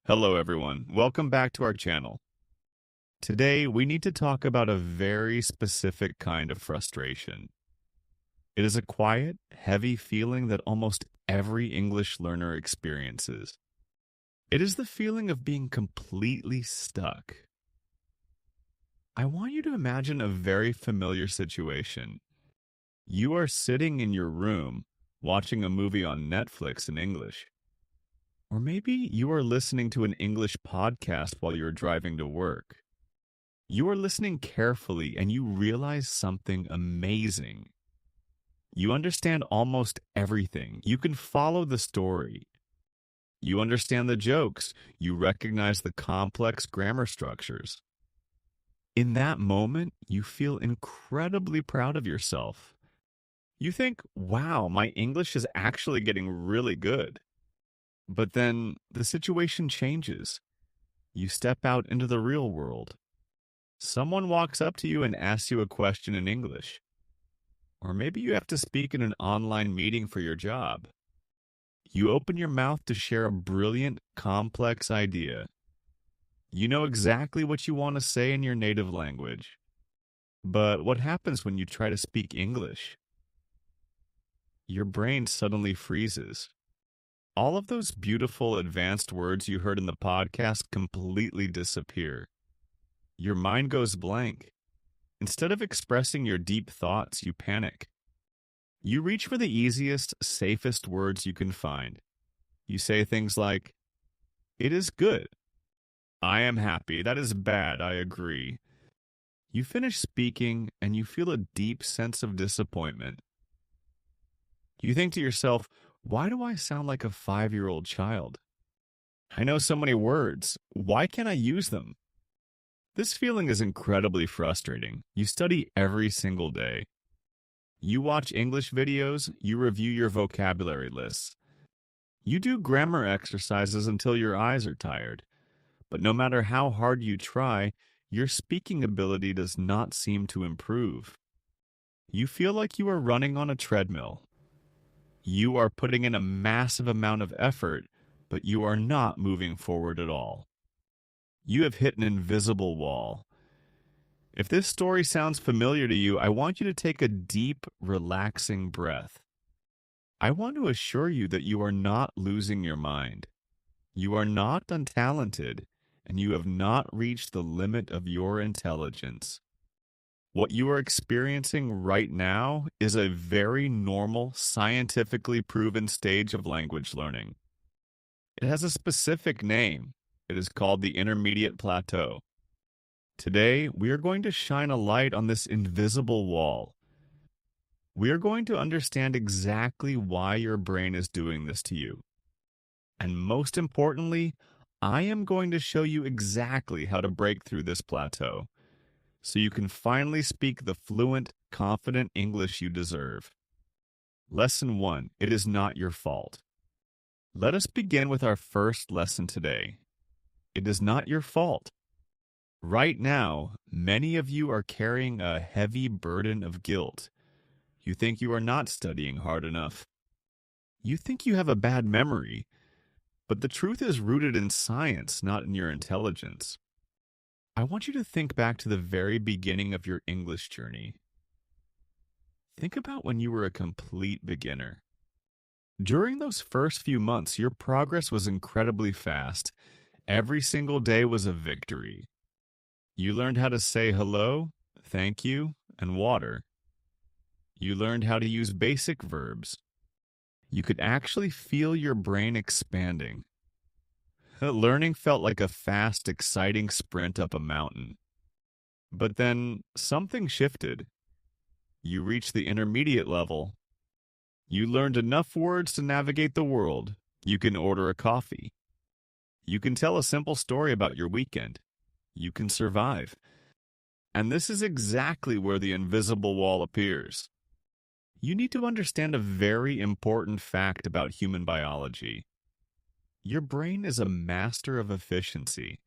Hello everyone, welcome back to our channel. Today we need to talk about a very specific kind of frustration. It is a quiet, heavy feeling that almost every English learner experiences. It is the feeling of being completely stuck. I want you to imagine a very familiar situation. You are sitting in your room, watching a movie on Netflix in English. Or maybe you are listening to an English podcast while you're driving to work. You are listening carefully and you realize something amazing. You understand almost everything. You can follow the story. You understand the jokes. You recognize the complex grammar structures. In that moment, you feel incredibly proud of yourself. You think, wow, my English is actually getting really good. But then the situation changes. You step out into the real world. Someone walks up to you and asks you a question in English. Or maybe you have to speak in an online meeting for your job. You open your mouth to share a brilliant, complex idea. You know exactly what you want to say in your native language. But what happens when you try to speak English? Your brain suddenly freezes. All of those beautiful advanced words you heard in the podcast completely disappear. Your mind goes blank. Instead of expressing your deep thoughts, you panic. You reach for the easiest, safest words you can find. You say things like, "It is good. I am happy. That is bad. I agree." You finish speaking and you feel a deep sense of disappointment. You think to yourself, why do I sound like a 5-year-old child? I know so many words. Why can't I use them? This feeling is incredibly frustrating. You study every single day. You watch English videos, you review your vocabulary lists. You do grammar exercises until your eyes are tired. But no matter how hard you try, your speaking ability does not seem to improve. You feel like you are running on a treadmill. You are putting in a massive amount of effort, but you are not moving forward at all. You have hit an invisible wall. If this story sounds familiar to you, I want you to take a deep, relaxing breath. I want to assure you that you are not losing your mind. You are not untalented, and you have not reached the limit of your intelligence. What you are experiencing right now is a very normal, scientifically proven stage of language learning. It has a specific name. It is called the intermediate plateau. Today, we are going to shine a light on this invisible wall. We are going to understand exactly why your brain is doing this to you. And most importantly, I am going to show you exactly how to break through this plateau, so you can finally speak the fluent, confident English you deserve. Lesson 1, it is not your fault. Let us begin with our first lesson today. It is not your fault. Right now, many of you are carrying a heavy burden of guilt. You think you are not studying hard enough. You think you have a bad memory, but the truth is rooted in science, not in your intelligence. I want you to think back to the very beginning of your English journey. Think about when you were a complete beginner. During those first few months, your progress was incredibly fast. Every single day was a victory. You learned how to say hello, thank you, and water. You learned how to use basic verbs. You could actually feel your brain expanding. Learning felt like a fast, exciting sprint up a mountain. But then something shifted. You reached the intermediate level. You learned enough words to navigate the world. You can order a coffee. You can tell a simple story about your weekend. You can survive. And this is exactly where the invisible wall appears. You need to understand a very important fact about human biology. Your brain is a master of efficiency.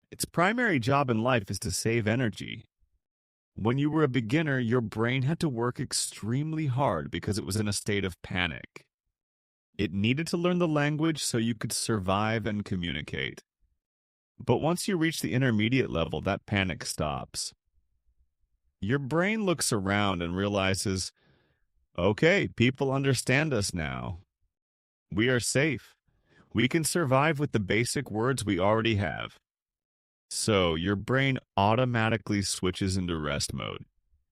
Its primary job in life is to save energy. When you were a beginner, your brain had to work extremely hard because it was in a state of panic. It needed to learn the language so you could survive and communicate. But once you reach the intermediate level, that panic stops. Your brain looks around and realizes, okay, people understand us now. We are safe. We can survive with the basic words we already have. So your brain automatically switches into rest mode.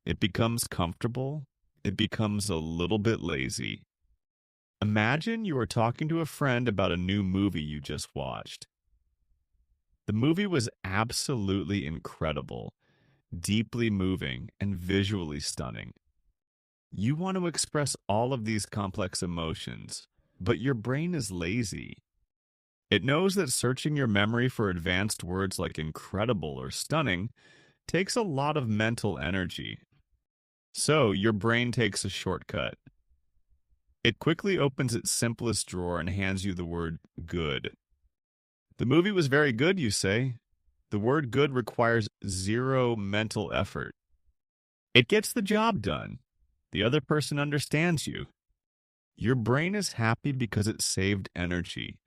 It becomes comfortable. It becomes a little bit lazy. Imagine you are talking to a friend about a new movie you just watched. The movie was absolutely incredible, deeply moving, and visually stunning. You want to express all of these complex emotions, but your brain is lazy. It knows that searching your memory for advanced words like incredible or stunning takes a lot of mental energy. So your brain takes a shortcut. It quickly opens its simplest drawer and hands you the word good. The movie was very good, you say. The word good requires zero mental effort. It gets the job done. The other person understands you. Your brain is happy because it saved energy,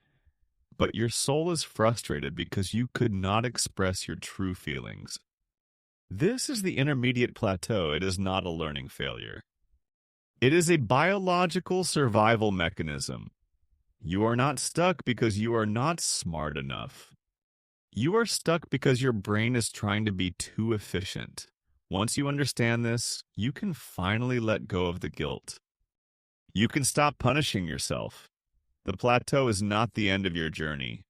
but your soul is frustrated because you could not express your true feelings. This is the intermediate plateau. It is not a learning failure. It is a biological survival mechanism. You are not stuck because you are not smart enough. You are stuck because your brain is trying to be too efficient. Once you understand this, you can finally let go of the guilt. You can stop punishing yourself. The plateau is not the end of your journey.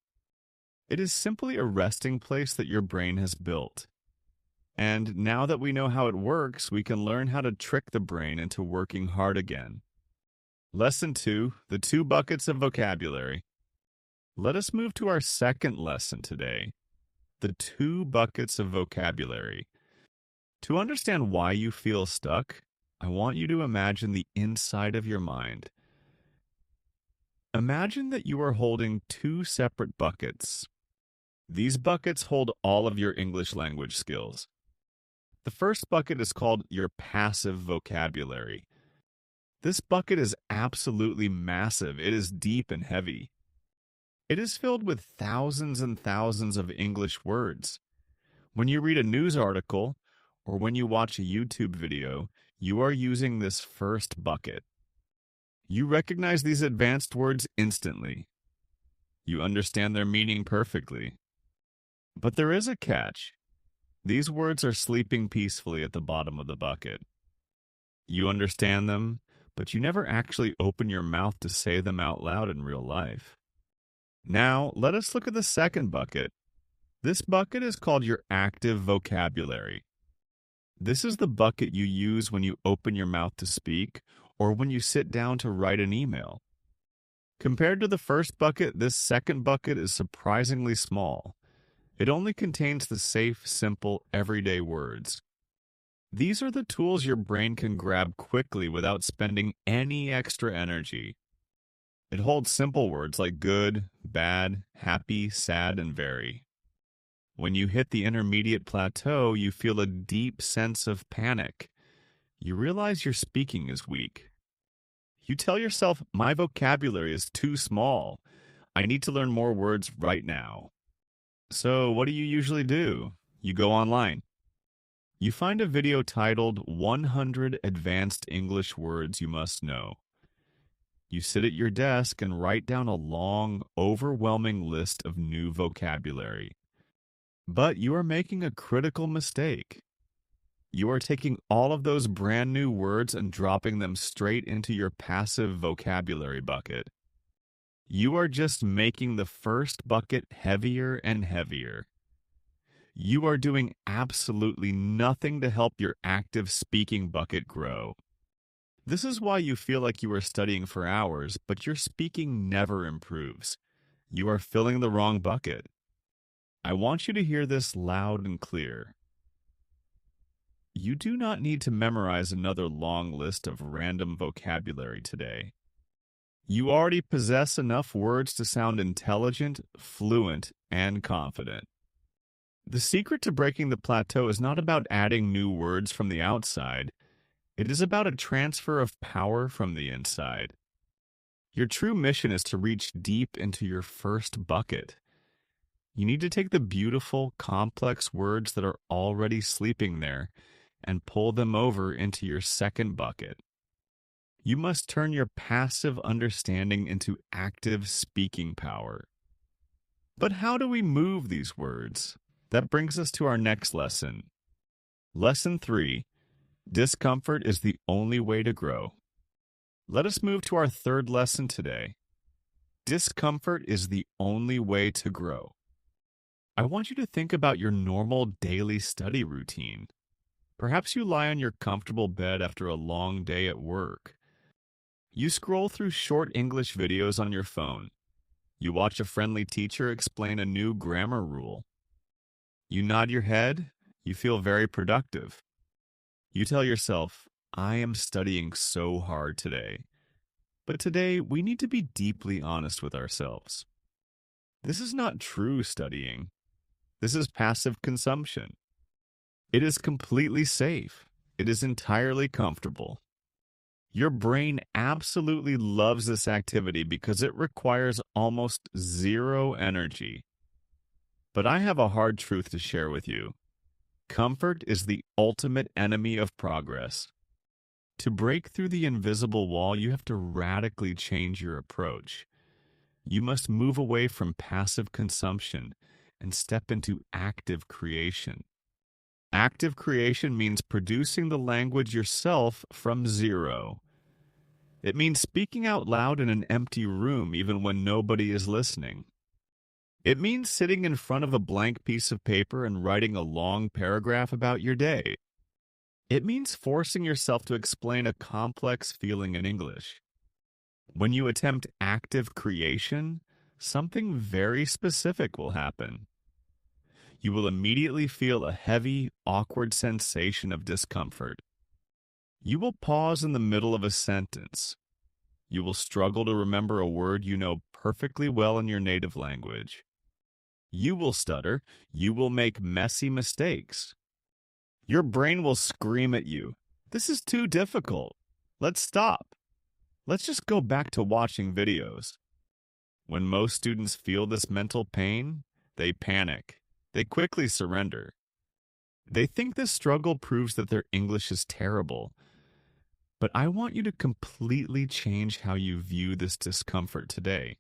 It is simply a resting place that your brain has built. And now that we know how it works, we can learn how to trick the brain into working hard again. Lesson 2, the 2 buckets of vocabulary. Let us move to our second lesson today, the 2 buckets of vocabulary. To understand why you feel stuck, I want you to imagine the inside of your mind. Imagine that you are holding 2 separate buckets. These buckets hold all of your English language skills. The first bucket is called your passive vocabulary. This bucket is absolutely massive. It is deep and heavy. It is filled with thousands and thousands of English words. When you read a news article or when you watch a YouTube video, you are using this first bucket. You recognize these advanced words instantly. You understand their meaning perfectly. But there is a catch. These words are sleeping peacefully at the bottom of the bucket. You understand them, but you never actually open your mouth to say them out loud in real life. Now, let us look at the second bucket. This bucket is called your active vocabulary. This is the bucket you use when you open your mouth to speak or when you sit down to write an email. Compared to the first bucket, this second bucket is surprisingly small. It only contains the safe, simple, everyday words. These are the tools your brain can grab quickly without spending any extra energy. It holds simple words like good, bad, happy, sad, and very. When you hit the intermediate plateau, you feel a deep sense of panic. You realize your speaking is weak. You tell yourself, my vocabulary is too small. I need to learn more words right now. So what do you usually do? You go online. You find a video titled 100 Advanced English Words You Must Know. You sit at your desk and write down a long, overwhelming list of new vocabulary. But you are making a critical mistake. You are taking all of those brand new words and dropping them straight into your passive vocabulary bucket. You are just making the first bucket heavier and heavier. You are doing absolutely nothing to help your active speaking bucket grow. This is why you feel like you are studying for hours, but your speaking never improves. You are filling the wrong bucket. I want you to hear this loud and clear. You do not need to memorize another long list of random vocabulary today. You already possess enough words to sound intelligent, fluent, and confident. The secret to breaking the plateau is not about adding new words from the outside. It is about a transfer of power from the inside. Your true mission is to reach deep into your first bucket. You need to take the beautiful, complex words that are already sleeping there and pull them over into your second bucket. You must turn your passive understanding into active speaking power. But how do we move these words? That brings us to our next lesson. Lesson 3, discomfort is the only way to grow. Let us move to our third lesson today. Discomfort is the only way to grow. I want you to think about your normal daily study routine. Perhaps you lie on your comfortable bed after a long day at work. You scroll through short English videos on your phone. You watch a friendly teacher explain a new grammar rule. You nod your head. You feel very productive. You tell yourself, I am studying so hard today. But today, we need to be deeply honest with ourselves. This is not true studying. This is passive consumption. It is completely safe. It is entirely comfortable. Your brain absolutely loves this activity because it requires almost zero energy. But I have a hard truth to share with you. Comfort is the ultimate enemy of progress. To break through the invisible wall, you have to radically change your approach. You must move away from passive consumption and step into active creation. Active creation means producing the language yourself from zero. It means speaking out loud in an empty room even when nobody is listening. It means sitting in front of a blank piece of paper and writing a long paragraph about your day. It means forcing yourself to explain a complex feeling in English. When you attempt active creation, something very specific will happen. You will immediately feel a heavy, awkward sensation of discomfort. You will pause in the middle of a sentence. You will struggle to remember a word you know perfectly well in your native language. You will stutter. You will make messy mistakes. Your brain will scream at you, "This is too difficult. Let's stop. Let's just go back to watching videos." When most students feel this mental pain, they panic. They quickly surrender. They think this struggle proves that their English is terrible. But I want you to completely change how you view this discomfort today.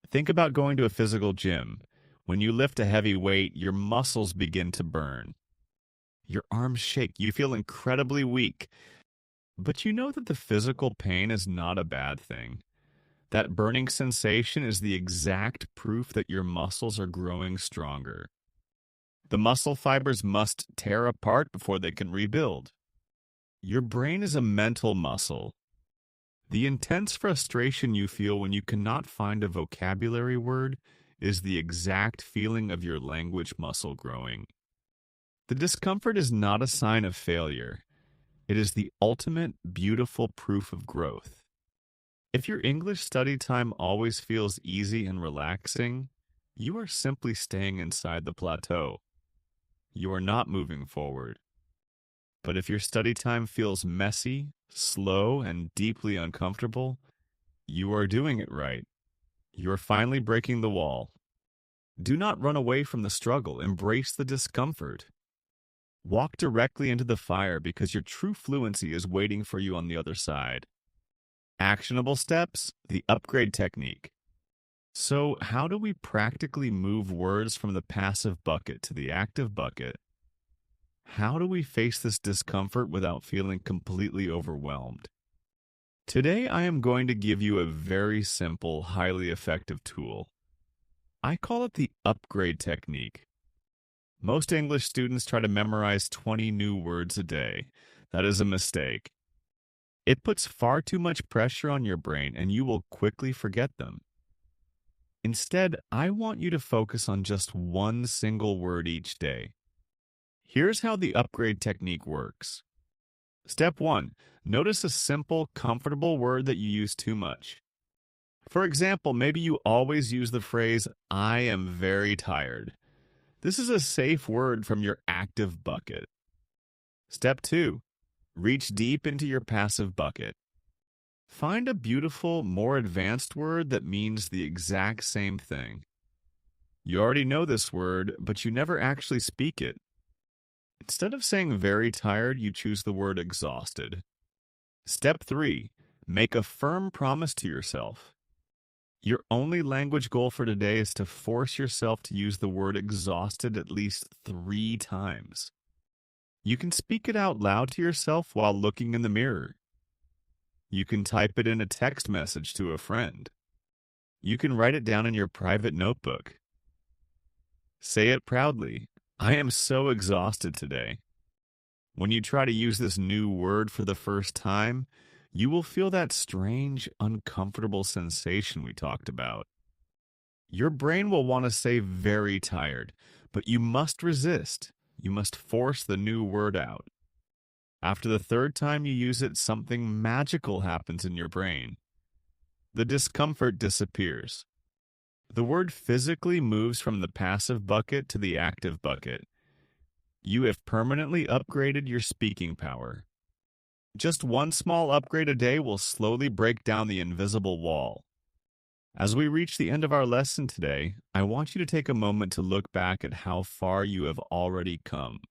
Think about going to a physical gym. When you lift a heavy weight, your muscles begin to burn. Your arms shake. You feel incredibly weak. But you know that the physical pain is not a bad thing. That burning sensation is the exact proof that your muscles are growing stronger. The muscle fibers must tear apart before they can rebuild. Your brain is a mental muscle. The intense frustration you feel when you cannot find a vocabulary word is the exact feeling of your language muscle growing. The discomfort is not a sign of failure. It is the ultimate beautiful proof of growth. If your English study time always feels easy and relaxing, you are simply staying inside the plateau. You are not moving forward. But if your study time feels messy, slow, and deeply uncomfortable, you are doing it right. You are finally breaking the wall. Do not run away from the struggle. Embrace the discomfort. Walk directly into the fire because your true fluency is waiting for you on the other side. Actionable steps, the upgrade technique. So, how do we practically move words from the passive bucket to the active bucket? How do we face this discomfort without feeling completely overwhelmed? Today, I am going to give you a very simple, highly effective tool. I call it the upgrade technique. Most English students try to memorize 20 new words a day. That is a mistake. It puts far too much pressure on your brain and you will quickly forget them. Instead, I want you to focus on just one single word each day. Here's how the upgrade technique works. Step 1. Notice a simple, comfortable word that you use too much. For example, maybe you always use the phrase, "I am very tired." This is a safe word from your active bucket. Step 2. Reach deep into your passive bucket. Find a beautiful, more advanced word that means the exact same thing. You already know this word, but you never actually speak it. Instead of saying very tired, you choose the word exhausted. Step 3. Make a firm promise to yourself. Your only language goal for today is to force yourself to use the word exhausted at least 3 times. You can speak it out loud to yourself while looking in the mirror. You can type it in a text message to a friend. You can write it down in your private notebook. Say it proudly. I am so exhausted today. When you try to use this new word for the first time, you will feel that strange, uncomfortable sensation we talked about. Your brain will want to say very tired, but you must resist. You must force the new word out. After the 3rd time you use it, something magical happens in your brain. The discomfort disappears. The word physically moves from the passive bucket to the active bucket. You have permanently upgraded your speaking power. Just one small upgrade a day will slowly break down the invisible wall. As we reach the end of our lesson today, I want you to take a moment to look back at how far you have already come.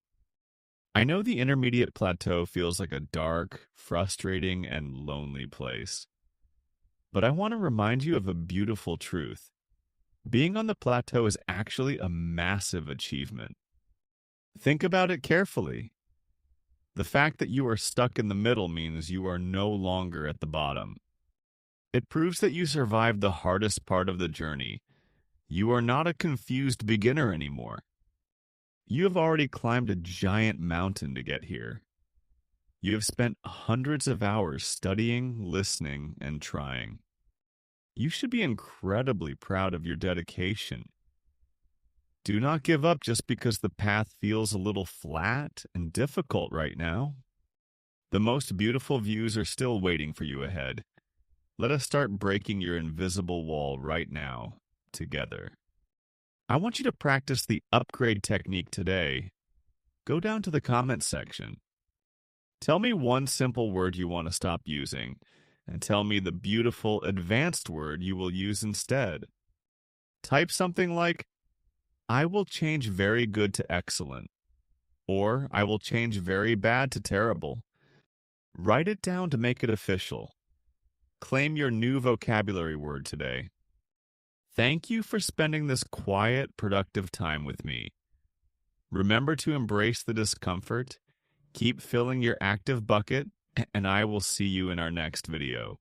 I know the intermediate plateau feels like a dark, frustrating, and lonely place. But I want to remind you of a beautiful truth. Being on the plateau is actually a massive achievement. Think about it carefully. The fact that you are stuck in the middle means you are no longer at the bottom. It proves that you survived the hardest part of the journey. You are not a confused beginner anymore. You have already climbed a giant mountain to get here. You have spent hundreds of hours studying, listening, and trying. You should be incredibly proud of your dedication. Do not give up just because the path feels a little flat and difficult right now. The most beautiful views are still waiting for you ahead. Let us start breaking your invisible wall right now, together. I want you to practice the upgrade technique today. Go down to the comments section. Tell me one simple word you want to stop using, and tell me the beautiful advanced word you will use instead. Type something like, I will change very good to excellent, or I will change very bad to terrible. Write it down to make it official. Claim your new vocabulary word today. Thank you for spending this quiet, productive time with me. Remember to embrace the discomfort, keep filling your active bucket, and I will see you in our next video.